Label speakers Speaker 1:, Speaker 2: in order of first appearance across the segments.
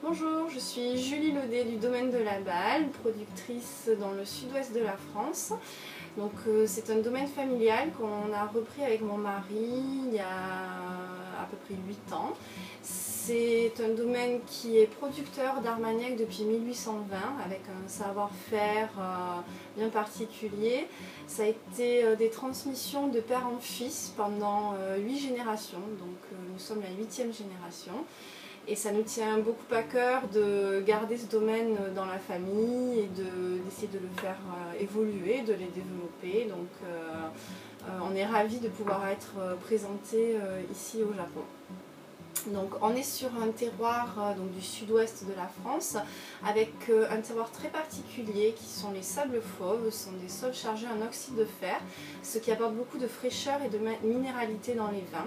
Speaker 1: Bonjour, je suis Julie Laudet du domaine de la Balle, productrice dans le sud-ouest de la France. Donc c'est un domaine familial qu'on a repris avec mon mari il y a à peu près 8 ans. C'est un domaine qui est producteur d'Armagnac depuis 1820 avec un savoir-faire bien particulier. Ça a été des transmissions de père en fils pendant 8 générations, donc nous sommes la 8e génération. Et ça nous tient beaucoup à cœur de garder ce domaine dans la famille et d'essayer de le faire évoluer, de les développer. Donc on est ravis de pouvoir être présenté ici au Japon. Donc on est sur un terroir donc, du sud-ouest de la France avec un terroir très particulier qui sont les sables fauves. Ce sont des sols chargés en oxyde de fer, ce qui apporte beaucoup de fraîcheur et de minéralité dans les vins.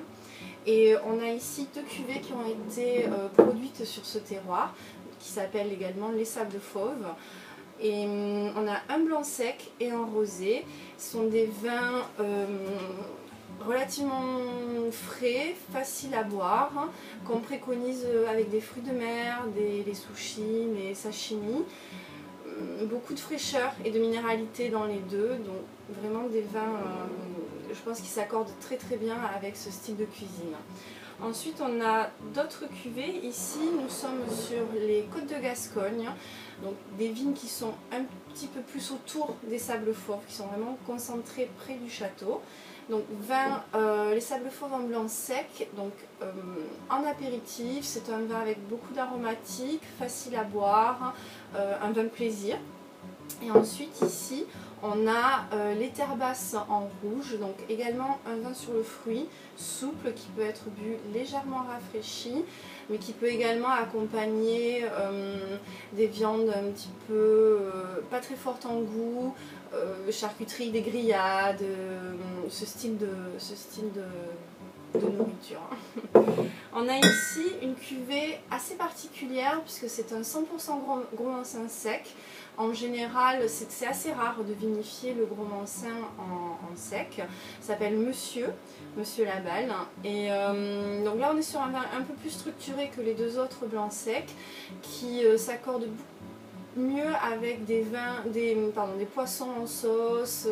Speaker 1: Et on a ici 2 cuvées qui ont été produites sur ce terroir, qui s'appellent également les sables fauves. Et on a un blanc sec et un rosé. Ce sont des vins relativement frais, faciles à boire, qu'on préconise avec des fruits de mer, les sushis, les sashimi. Beaucoup de fraîcheur et de minéralité dans les deux, donc vraiment des vins, je pense, qui s'accordent très bien avec ce style de cuisine. Ensuite on a d'autres cuvées. Ici nous sommes sur les côtes de Gascogne, donc des vignes qui sont un petit peu plus autour des sables fauves, qui sont vraiment concentrés près du château. Donc les sables fauves en blanc sec, donc en apéritif, c'est un vin avec beaucoup d'aromatiques, facile à boire, un vin de plaisir. Et ensuite ici on a les terres basses en rouge, donc également un vin sur le fruit, souple, qui peut être bu légèrement rafraîchi, mais qui peut également accompagner des viandes un petit peu pas très fortes en goût, charcuterie, des grillades, ce style de nourriture. On a ici une cuvée assez particulière puisque c'est un 100% gros Mansin sec. En général, c'est assez rare de vinifier le gros Mansin en sec. Ça s'appelle Monsieur Laballe. Et donc là, on est sur un vin un peu plus structuré que les 2 autres blancs secs qui s'accordent mieux avec des poissons en sauce,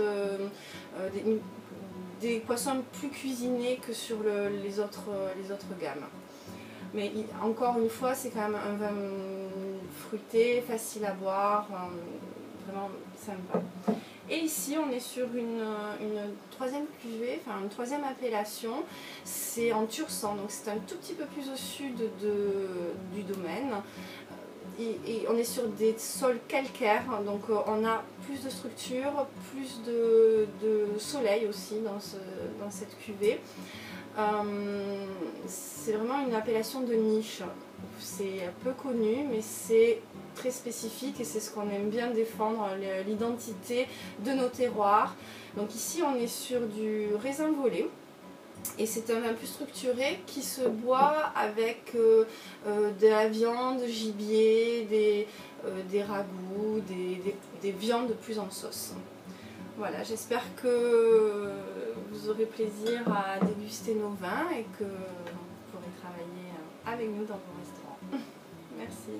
Speaker 1: des poissons plus cuisinés que sur les autres gammes. Mais encore une fois, c'est quand même un vin fruité, facile à boire, vraiment sympa. Et ici, on est sur une 3e cuvée, enfin une 3e appellation. C'est en Tursan, donc c'est un tout petit peu plus au sud du domaine. Et on est sur des sols calcaires, donc on a plus de structure, plus de soleil aussi dans cette cuvée. C'est vraiment une appellation de niche. C'est peu connu, mais c'est très spécifique et c'est ce qu'on aime bien défendre, l'identité de nos terroirs. Donc ici on est sur du raisin volé. Et c'est un vin plus structuré qui se boit avec de la viande, gibier, des ragoûts, des viandes plus en sauce. Voilà, j'espère que vous aurez plaisir à déguster nos vins et que vous pourrez travailler avec nous dans vos restaurants. Merci.